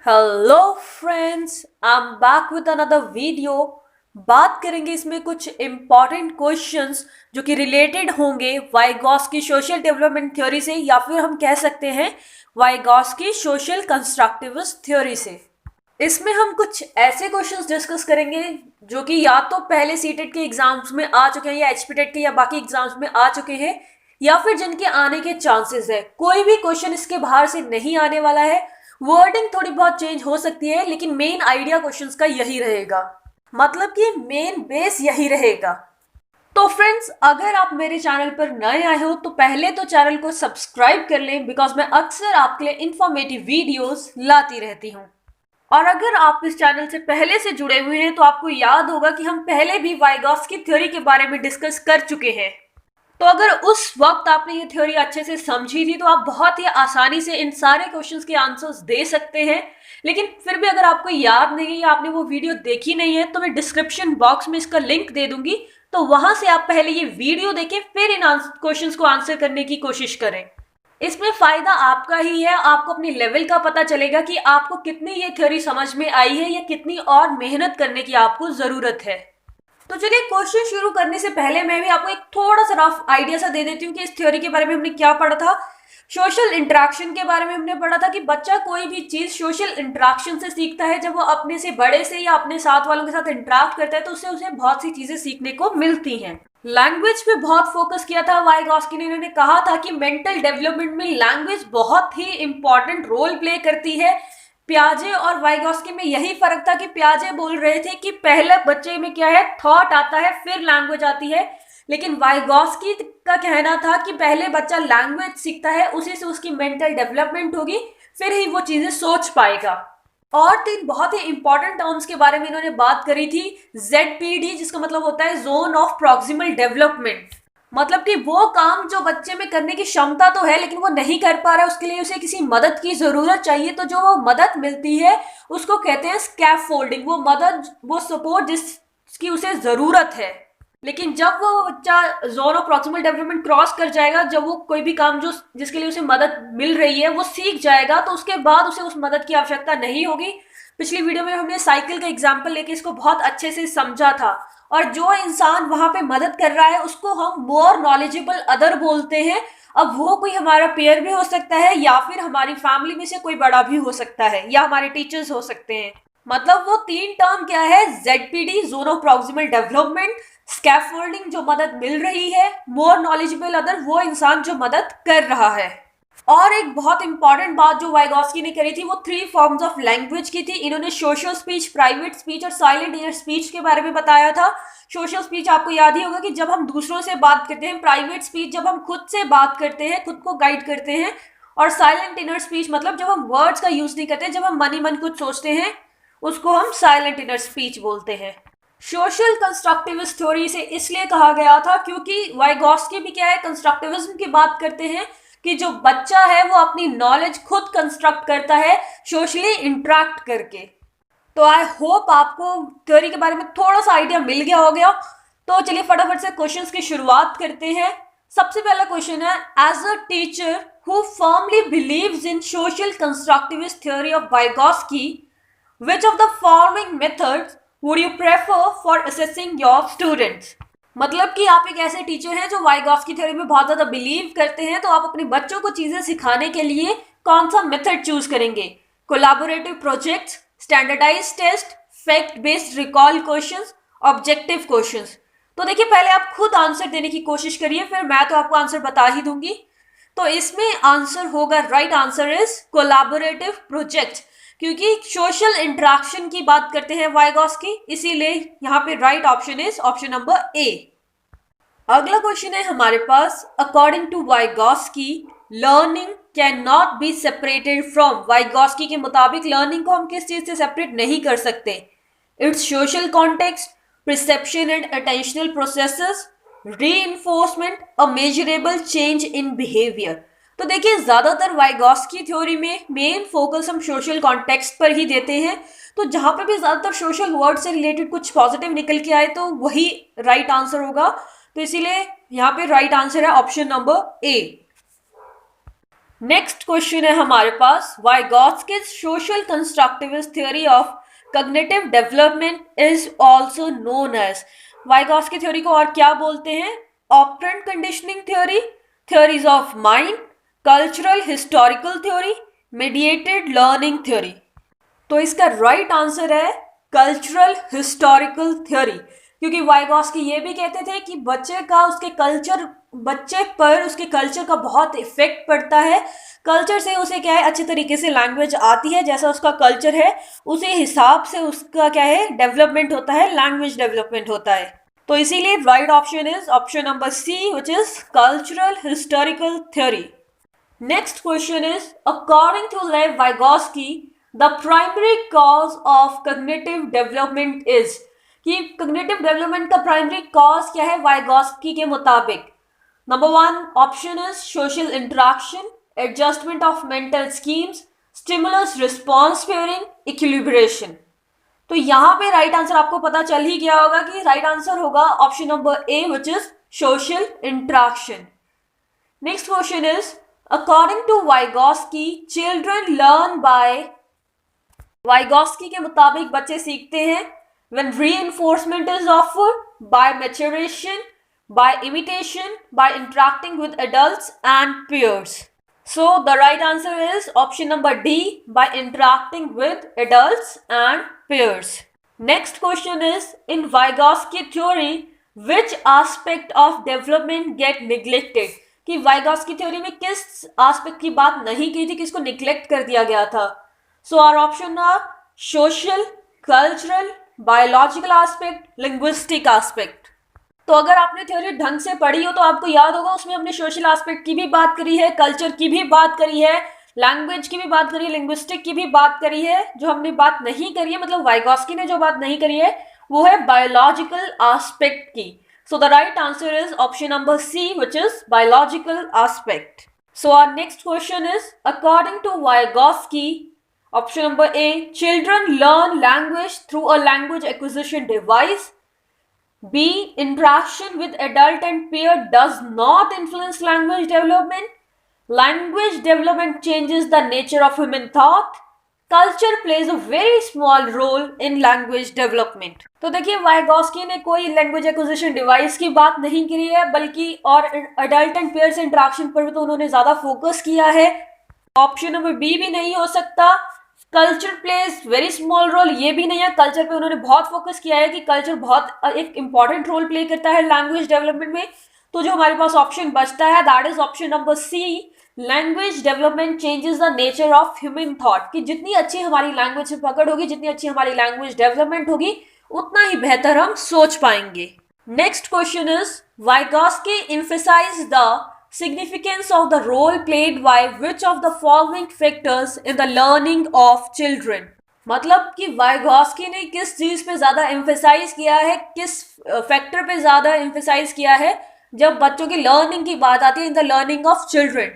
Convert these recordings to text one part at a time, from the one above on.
Hello friends, I am back with another video. बात करेंगे इसमें कुछ इम्पॉर्टेंट क्वेश्चंस जो कि रिलेटेड होंगे वाइगॉस्की सोशल डेवलपमेंट थ्योरी से, या फिर हम कह सकते हैं वाइगॉस्की सोशल कंस्ट्रक्टिविस्ट थ्योरी से। इसमें हम कुछ ऐसे क्वेश्चंस डिस्कस करेंगे जो कि या तो पहले सीटेट के एग्जाम्स में आ चुके हैं, या एचपीटेट के या बाकी एग्जाम्स में आ चुके हैं, या फिर जिनके आने के चांसेस है। कोई भी क्वेश्चन इसके बाहर से नहीं आने वाला है। वर्डिंग थोड़ी बहुत चेंज हो सकती है, लेकिन मेन आइडिया क्वेश्चंस का यही रहेगा। मतलब कि मेन बेस यही रहेगा। तो फ्रेंड्स, अगर आप मेरे चैनल पर नए आए हो तो पहले तो चैनल को सब्सक्राइब कर लें, बिकॉज मैं अक्सर आपके लिए इंफॉर्मेटिव वीडियोस लाती रहती हूँ। और अगर आप इस चैनल से पहले से जुड़े हुए हैं तो आपको याद होगा कि हम पहले भी वाइगॉस्की थ्योरी के बारे में डिस्कस कर चुके हैं। तो अगर उस वक्त आपने ये थ्योरी अच्छे से समझी थी तो आप बहुत ही आसानी से इन सारे क्वेश्चंस के आंसर्स दे सकते हैं। लेकिन फिर भी अगर आपको याद नहीं है या आपने वो वीडियो देखी नहीं है तो मैं डिस्क्रिप्शन बॉक्स में इसका लिंक दे दूंगी, तो वहां से आप पहले ये वीडियो देखें, फिर इन क्वेश्चंस को आंसर करने की कोशिश करें। इसमें फायदा आपका ही है, आपको अपनी लेवल का पता चलेगा कि आपको कितनी ये थ्योरी समझ में आई है या कितनी और मेहनत करने की आपको जरूरत है। तो चलिए, क्वेश्चन शुरू करने से पहले मैं भी आपको एक थोड़ा सा रफ आइडिया सा दे देती हूँ कि इस थ्योरी के बारे में हमने क्या पढ़ा था। सोशल इंटरेक्शन के बारे में हमने पढ़ा था कि बच्चा कोई भी चीज सोशल इंटरेक्शन से सीखता है। जब वो अपने से बड़े से या अपने साथ वालों के साथ इंटरेक्ट करता है तो उससे उसे बहुत सी चीजें सीखने को मिलती हैं। लैंग्वेज पे बहुत फोकस किया था वाइगॉस्की ने। इन्होंने कहा था कि मेंटल डेवलपमेंट में लैंग्वेज बहुत ही इंपॉर्टेंट रोल प्ले करती है। प्याजे और वाइगॉस्की में यही फर्क था कि प्याजे बोल रहे थे कि पहले बच्चे में क्या है, थॉट आता है फिर लैंग्वेज आती है। लेकिन वाइगॉस्की का कहना था कि पहले बच्चा लैंग्वेज सीखता है, उसी से उसकी मेंटल डेवलपमेंट होगी, फिर ही वो चीजें सोच पाएगा। और तीन बहुत ही इंपॉर्टेंट टर्म्स के बारे में इन्होंने बात करी थी। ZPD, जिसका मतलब होता है जोन ऑफ प्रॉक्सिमल डेवलपमेंट। मतलब कि वो काम जो बच्चे में करने की क्षमता तो है लेकिन वो नहीं कर पा रहा है, उसके लिए उसे किसी मदद की जरूरत चाहिए, तो जो वो मदद मिलती है उसको कहते हैं स्कैफोल्डिंग। वो मदद, वो सपोर्ट जिसकी उसे जरूरत है। लेकिन जब वो बच्चा zone of proximal development cross कर जाएगा, जब वो कोई भी काम जो जिसके लिए उसे मदद मिल रही है वो सीख जाएगा, तो उसके बाद उसे उस मदद की आवश्यकता नहीं होगी। पिछली वीडियो में हमने साइकिल का एग्जाम्पल लेके इसको बहुत अच्छे से समझा था। और जो इंसान वहां पे मदद कर रहा है उसको हम मोर नॉलेजेबल अदर बोलते हैं। अब वो कोई हमारा पेयर भी हो सकता है, या फिर हमारी फैमिली में से कोई बड़ा भी हो सकता है, या हमारे टीचर्स हो सकते हैं। मतलब वो तीन टर्म क्या है, ZPD zone of proximal development, scaffolding जो मदद मिल रही है, मोर नॉलेजेबल अदर वो इंसान जो मदद कर रहा है। और एक बहुत इंपॉर्टेंट बात जो वाइगॉस्की ने करी थी वो 3 फॉर्म्स ऑफ लैंग्वेज की थी। इन्होंने सोशल स्पीच, प्राइवेट स्पीच और साइलेंट इनर स्पीच के बारे में बताया था। सोशल स्पीच आपको याद ही होगा कि जब हम दूसरों से बात करते हैं, प्राइवेट स्पीच जब हम खुद से बात करते हैं, खुद को गाइड करते हैं, और साइलेंट इनर स्पीच मतलब जब हम वर्ड्स का यूज नहीं करते, जब हम मन ही मन कुछ सोचते हैं, उसको हम साइलेंट इनर स्पीच बोलते हैं। सोशल कंस्ट्रक्टिविस्ट थ्योरी से इसलिए कहा गया था क्योंकि वाइगॉस्की भी क्या है, कंस्ट्रक्टिविज्म की बात करते हैं कि जो बच्चा है वो अपनी नॉलेज खुद कंस्ट्रक्ट करता है सोशली इंटरेक्ट करके। तो आई होप आपको थ्योरी के बारे में थोड़ा सा आइडिया मिल गया हो गया। तो चलिए फटाफट से क्वेश्चंस की शुरुआत करते हैं। सबसे पहला क्वेश्चन है, as a teacher who firmly believes in social constructivist theory of Vygotsky, which of the following methods would you prefer for assessing your students? मतलब कि आप एक ऐसे टीचर हैं जो वाइगॉस्की थ्योरी में बहुत ज्यादा बिलीव करते हैं, तो आप अपने बच्चों को चीजें सिखाने के लिए कौन सा मेथड चूज करेंगे? Collaborative project, standardize test, fact based recall questions, objective questions. तो देखिए, पहले आप खुद आंसर देने की कोशिश करिए, फिर मैं तो आपको आंसर बता ही दूंगी। तो इसमें आंसर होगा, right answer is collaborative project, क्योंकि सोशल इंटरेक्शन की बात करते हैं वाइगॉस्की, इसीलिए यहाँ पे right option is option number A. अगला क्वेश्चन है हमारे पास, according to Vygotsky learning can not be separated from. Vygotsky के मुताबिक लर्निंग को हम किस चीज से सेपरेट नहीं कर सकते? It's social context, perception and attentional processes, reinforcement, a measurable change in behavior। तो देखिए, ज्यादातर वाइगॉस्की थ्योरी में मेन फोकस हम सोशल कॉन्टेक्स्ट पर ही देते हैं। तो जहां पे भी ज्यादातर सोशल वर्ड से रिलेटेड कुछ पॉजिटिव निकल के आए तो वही राइट आंसर होगा। तो इसीलिए यहाँ पे राइट आंसर है option number A. Next question है हमारे पास, Vygotsky's social constructivist theory of cognitive development is also known as. Vygotsky theory को और क्या बोलते हैं? Operant conditioning theory, theories of mind, cultural historical theory, mediated learning theory. तो इसका राइट आंसर है कल्चरल हिस्टोरिकल थ्योरी, क्योंकि वाइगॉत्स्की ये भी कहते थे कि बच्चे पर उसके कल्चर का बहुत इफेक्ट पड़ता है। कल्चर से उसे क्या है, अच्छे तरीके से लैंग्वेज आती है, जैसा उसका कल्चर है उसी हिसाब से उसका क्या है, डेवलपमेंट होता है, लैंग्वेज डेवलपमेंट होता है। तो इसीलिए right option is option number C, which is cultural historical theory. Next question is, according to Lev Vygotsky, the primary cause of cognitive development is, कि cognitive development का primary cause क्या है Vygotsky के मुताबिक? Number 1 option is social interaction, adjustment of mental schemes, stimulus response pairing, equilibration। तो यहाँ पे right answer आपको पता चल ही गया होगा कि राइट आंसर होगा option number A, which is social interaction. Next question is, according to Vygotsky, children learn by, Vygotsky के मुताबिक बच्चे सीखते हैं when reinforcement is offered, by maturation, by imitation, by interacting with adults and peers. So the right answer is option number D, by interacting with adults and peers. Next question is, in Vygotsky theory, which aspect of development get neglected? कि वाइगॉत्स्की theory में किस aspect की बात नहीं की थी, किसको neglect कर दिया गया था? So our option are social, cultural, biological aspect, linguistic aspect. तो अगर आपने थ्योरी ढंग से पढ़ी हो तो आपको याद होगा उसमें हमने सोशल एस्पेक्ट की भी बात करी है, कल्चर की भी बात करी है, लैंग्वेज की भी बात करी है, लिंग्विस्टिक की भी बात करी है। जो हमने बात नहीं करी है, मतलब वाइगॉत्स्की ने जो बात नहीं करी है, वो है बायोलॉजिकल एस्पेक्ट की। So the right answer is option number C, which is biological aspect. So our next question is, according to Vygotsky, option number A, children learn language through a language acquisition device. B, interaction with adult and peer does not influence language development. Language development changes the nature of human thought. Culture plays a very small role in language development. तो देखिए वाइगॉत्स्की ने कोई language acquisition device की बात नहीं करी है, बल्कि और अडल्ट एंड पेयर्स इंटरेक्शन पर तो उन्होंने ज्यादा फोकस किया है। ऑप्शन नंबर बी भी नहीं हो सकता। Culture plays very small role, ये भी नहीं है। कल्चर पे उन्होंने बहुत फोकस किया है कि कल्चर बहुत एक इंपॉर्टेंट रोल प्ले करता है लैंग्वेज डेवलपमेंट में। तो जो हमारे पास ऑप्शन बचता है, that is option number C, language development changes the nature of human thought. कि जितनी अच्छी हमारी लैंग्वेज से पकड़ होगी, जितनी अच्छी हमारी लैंग्वेज डेवलपमेंट होगी, उतना ही बेहतर हम सोच पाएंगे। Next question is, Vygotsky emphasise the significance of the role played by which of the following factors in the learning of children। मतलब कि वाइगॉत्स्की ने किस चीज पे ज्यादा एम्फेसाइज किया है, किस फैक्टर पे ज्यादा एम्फेसाइज किया है जब बच्चों की लर्निंग की बात आती है in the learning of children.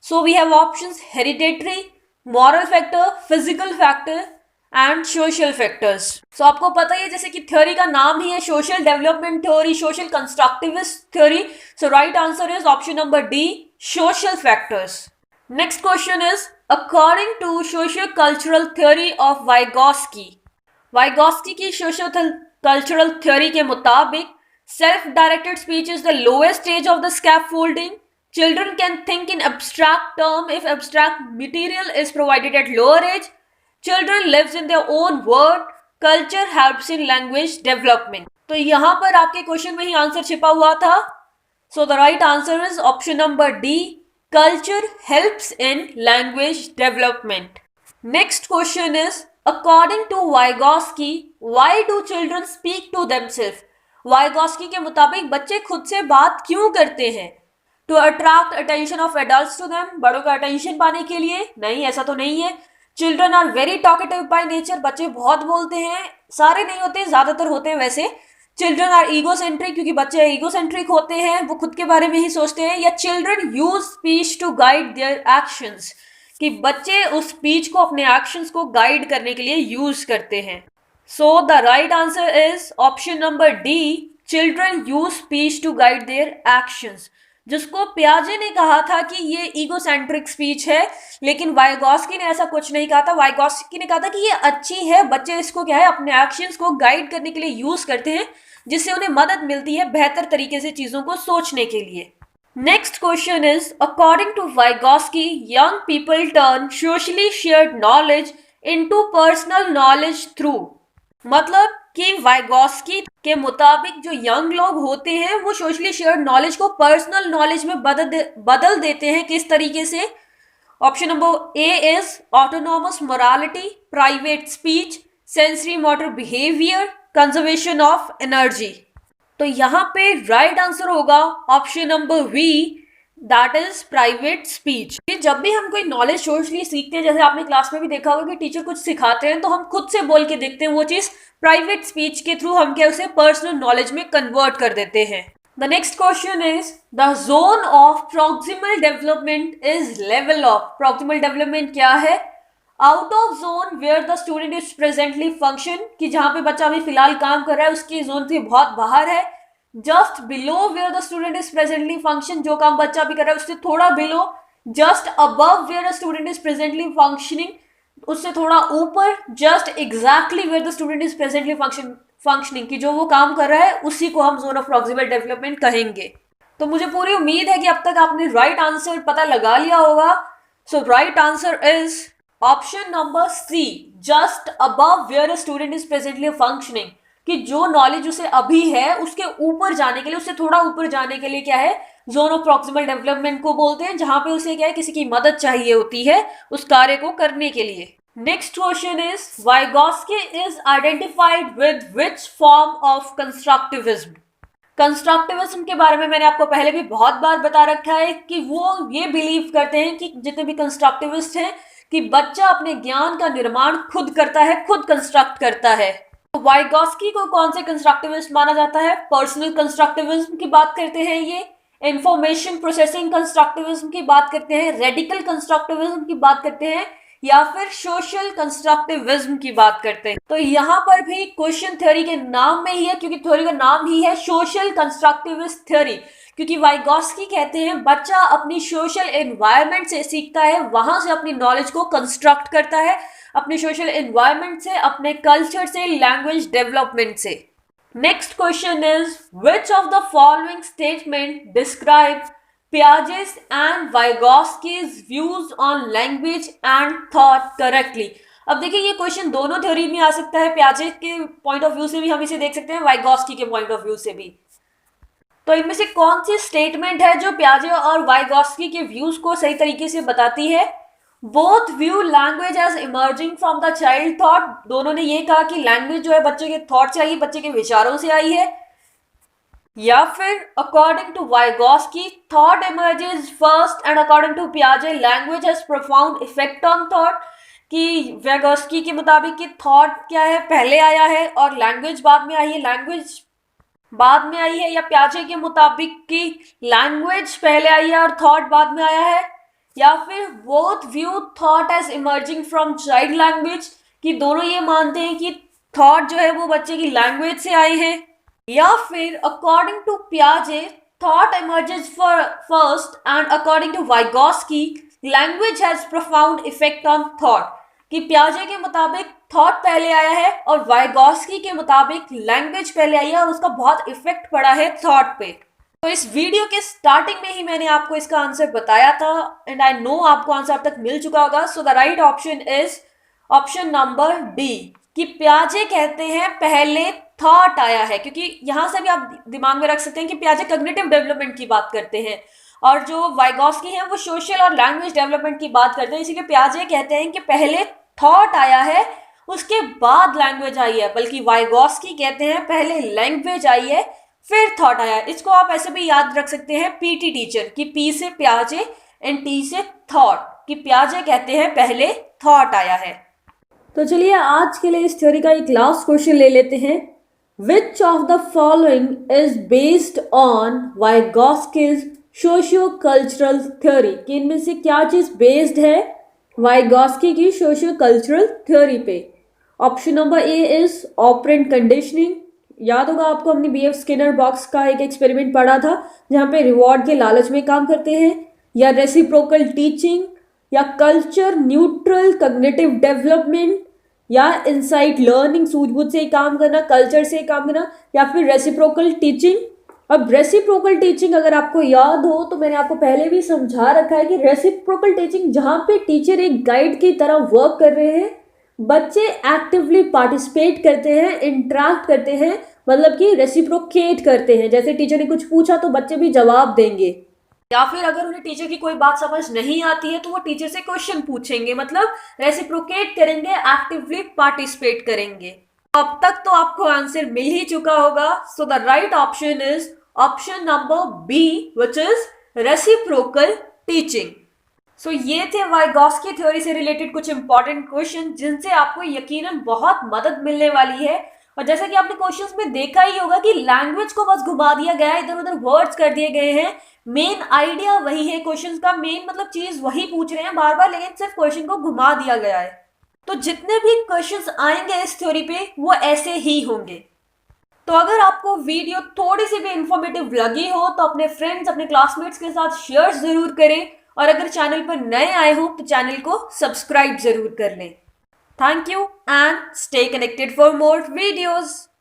So we have options hereditary, moral factor, physical factor and social factors. So आपको पता ही है, जैसे कि थ्योरी का नाम ही है social development theory, social constructivist theory. So right answer is option number D, social factors. Next question is, according to social cultural theory of Vygotsky, Vygotsky की सोशल कल्चरल थ्योरी के मुताबिक self directed speech is the lowest stage of the scaffolding. Children can think in abstract term if abstract material is provided at lower age. Children lives in their own world. Culture helps in language development. तो यहाँ पर आपके question में ही answer छिपा हुआ था। So the right answer is option number D. Culture helps in language development. Next question is, according to Vygotsky, why do children speak to themselves? Vygotsky के मुताबिक बच्चे खुद से बात क्यों करते हैं? To attract attention of adults to them, बड़ों का अटेंशन पाने के लिए? नहीं, ऐसा तो नहीं है। Children are very talkative by nature, बच्चे बहुत बोलते हैं, सारे नहीं होते, ज्यादातर होते हैं वैसे। चिल्ड्रन आर ईगोसेंट्रिक, क्योंकि बच्चे ईगोसेंट्रिक होते हैं, वो खुद के बारे में ही सोचते हैं। या children use speech to guide their actions, कि बच्चे उस स्पीच को, अपने एक्शंस को गाइड करने के लिए यूज करते हैं। So the right answer is option number D, children use speech to guide their actions. जिसको पियाजे ने कहा था कि ये ईगोसेंट्रिक स्पीच है, लेकिन वाइगॉस्की ने ऐसा कुछ नहीं कहा था। वाइगॉस्की ने कहा था कि ये अच्छी है, बच्चे इसको क्या है अपने एक्शंस को गाइड करने के लिए यूज करते हैं, जिससे उन्हें मदद मिलती है बेहतर तरीके से चीजों को सोचने के लिए। Next question is, according to Vygotsky, young people turn socially shared knowledge into personal knowledge through. मतलब कि वाइगॉस्की के मुताबिक जो यंग लोग होते हैं वो सोशली शेयर्ड नॉलेज को पर्सनल नॉलेज में बदल देते हैं। किस तरीके से? Option number A is autonomous morality, private speech, sensory motor behaviour, conservation of energy. तो यहाँ पे राइट आंसर होगा option number B, that is private speech. जब भी हम कोई नॉलेज सोशली सीखते हैं, जैसे आपने क्लास में भी देखा होगा कि टीचर कुछ सिखाते हैं तो हम खुद से बोल के देखते हैं, वो चीज प्राइवेट स्पीच के थ्रू हम क्या उसे पर्सनल नॉलेज में कन्वर्ट कर देते हैं। The next question is, the zone of proximal development is level of. Proximal development क्या है? Out of zone where the student is presently function, कि जहां पे बच्चा अभी फिलहाल काम कर रहा है उसकी जोन से बहुत बाहर है। Just below where the student is presently function, जो काम बच्चा अभी कर रहा है उससे थोड़ा below. Just above where the student is presently functioning, उससे थोड़ा ऊपर। Just exactly where the student is presently functioning, कि जो वो काम कर रहा है उसी को हम जोन ऑफ प्रॉक्सिमल डेवलपमेंट कहेंगे। तो मुझे पूरी उम्मीद है कि अब तक आपने राइट आंसर पता लगा लिया होगा। So right answer is option number C, just above where a student is presently functioning, कि जो नॉलेज उसे अभी है उसके ऊपर जाने के लिए, उससे थोड़ा ऊपर जाने के लिए क्या है, जोन ऑफ प्रॉक्सिमल डेवलपमेंट को बोलते हैं, जहां पे उसे क्या है किसी की मदद चाहिए होती है उस कार्य को करने के लिए। Next question is, Vygotsky is identified with which form of constructivism. Constructivism के बारे में मैंने आपको पहले भी बहुत बार बता रखा है कि वो ये बिलीव करते हैं कि जितने भी कंस्ट्रक्टिविस्ट हैं कि बच्चा अपने ज्ञान का निर्माण खुद करता है, खुद कंस्ट्रक्ट करता है। तो वाइगॉस्की को कौन से कंस्ट्रक्टिविस्ट माना जाता है? पर्सनल कंस्ट्रक्टिविज्म की बात करते हैं ये, इंफॉर्मेशन प्रोसेसिंग कंस्ट्रक्टिविज्म की बात करते हैं, रेडिकल कंस्ट्रक्टिविज्म की बात करते हैं, या फिर सोशल कंस्ट्रक्टिविज्म की बात करते हैं। तो यहाँ पर भी क्वेश्चन थ्योरी के नाम में ही है, क्योंकि थ्योरी का नाम ही है सोशल कंस्ट्रक्टिविस्ट थ्योरी, क्योंकि वाइगॉस्की कहते हैं बच्चा अपनी सोशल एनवायरनमेंट से सीखता है, वहां से अपनी नॉलेज को कंस्ट्रक्ट करता है, अपने सोशल एनवायरनमेंट से, अपने कल्चर से, लैंग्वेज डेवलपमेंट से। Next question is, which of the following statement describe Piaget's and Vygotsky's views on language and thought correctly। अब देखिए ये क्वेश्चन दोनों थ्योरी में आ सकता है, पियाजेट के पॉइंट ऑफ व्यू से भी हम इसे देख सकते हैं, वाइगॉस्की के पॉइंट ऑफ व्यू से भी। तो इनमें से कौन सी स्टेटमेंट है जो पियाजे और वाइगॉस्की के व्यूज को सही तरीके से बताती है? Both view language as emerging from the child thought. दोनों ने ये कहा कि लैंग्वेज जो है बच्चे के थॉट से आई, बच्चे के विचारों से आई है। या फिर according to Vygotsky, thought emerges first and according to पियाजे, language has profound effect on thought, कि वाइगॉस्की के मुताबिक कि थॉट क्या है पहले आया है और लैंग्वेज बाद में आई है, लैंग्वेज बाद में आई है, या पियाजे के मुताबिक कि लैंग्वेज पहले आई है और थॉट बाद में आया है। या फिर both view thought as emerging from child language, कि दोनों ये मानते हैं कि थॉट जो है वो बच्चे की लैंग्वेज से आए हैं। या फिर अकॉर्डिंग टू पियाजे, thought emerges first and according to Vygotsky, language has profound effect on thought, कि पियाजे के मुताबिक थॉट पहले आया है और वाइगॉस्की के मुताबिक लैंग्वेज पहले आई है और उसका बहुत इफेक्ट पड़ा है थॉट पे। तो इस वीडियो के स्टार्टिंग में ही मैंने आपको इसका आंसर बताया था एंड आई नो आपको आंसर अब तक मिल चुका होगा। So the right option is option number D, कि पियाजे कहते हैं पहले थॉट आया है, क्योंकि यहां से भी आप दिमाग में रख सकते हैं कि पियाजे कॉग्निटिव डेवलपमेंट की बात करते हैं और जो वाइगॉस्की है वो सोशल और लैंग्वेज डेवलपमेंट की बात करते हैं। इसीलिए पियाजे कहते हैं कि पहले थॉट आया है उसके बाद लैंग्वेज आई है, बल्कि वाइगॉस्की कहते हैं पहले लैंग्वेज आई है फिर थॉट आया है। इसको आप ऐसे भी याद रख सकते हैं पीटी टीचर, कि पी से पियाजे एंड टी से थॉट, कि पियाजे कहते हैं पहले थॉट आया है। तो चलिए आज के लिए इस थ्योरी का एक लास्ट क्वेश्चन ले लेते हैं। Which of the following is based on Vygotsky's socio-cultural theory? कि इनमें से क्या चीज बेस्ड है वाइगॉस्की की सोशियो कल्चरल थ्योरी पे? Option number A is operant conditioning, याद होगा आपको, हमने बीएफ स्किनर बॉक्स का एक एक्सपेरिमेंट पढ़ा था जहाँ पे रिवॉर्ड के लालच में काम करते हैं, या रेसिप्रोकल टीचिंग, या कल्चर न्यूट्रल कॉग्निटिव डेवलपमेंट, या इनसाइट लर्निंग, सूझबूझ से काम करना, कल्चर से काम करना, या फिर रेसिप्रोकल टीचिंग। अब रेसिप्रोकल टीचिंग अगर आपको याद हो तो मैंने आपको पहले भी समझा रखा है कि रेसिप्रोकल टीचिंग जहाँ पे टीचर एक गाइड की तरह वर्क कर रहे हैं, बच्चे एक्टिवली पार्टिसिपेट करते हैं, इंटरेक्ट करते हैं, मतलब कि रेसिप्रोकेट करते हैं। जैसे टीचर ने कुछ पूछा तो बच्चे भी जवाब देंगे, या फिर अगर उन्हें टीचर की कोई बात समझ नहीं आती है तो वो टीचर से क्वेश्चन पूछेंगे, मतलब रेसिप्रोकेट करेंगे, एक्टिवली पार्टिसिपेट करेंगे। अब तक तो आपको आंसर मिल ही चुका होगा। So the right option is option number B, which is reciprocal teaching. So ये थे वाइगॉस्की थ्योरी से रिलेटेड कुछ इंपॉर्टेंट क्वेश्चन जिनसे आपको यकीनन बहुत मदद मिलने वाली है। और जैसा कि आपने क्वेश्चंस में देखा ही होगा कि लैंग्वेज को बस घुमा दिया गया है, इधर उधर वर्ड्स कर दिए गए हैं। मेन आइडिया वही है, क्वेश्चंस का मेन मतलब चीज वही पूछ रहे हैं बार बार, लेकिन सिर्फ क्वेश्चन को घुमा दिया गया है। तो जितने भी क्वेश्चंस आएंगे इस थ्योरी पे वो ऐसे ही होंगे। तो अगर आपको वीडियो थोड़ी सी भी इंफॉर्मेटिव लगी हो तो अपने फ्रेंड्स, अपने क्लासमेट्स के साथ शेयर जरूर करें, और अगर चैनल पर नए आए हो तो चैनल को सब्सक्राइब जरूर कर लें। Thank you and stay connected for more videos.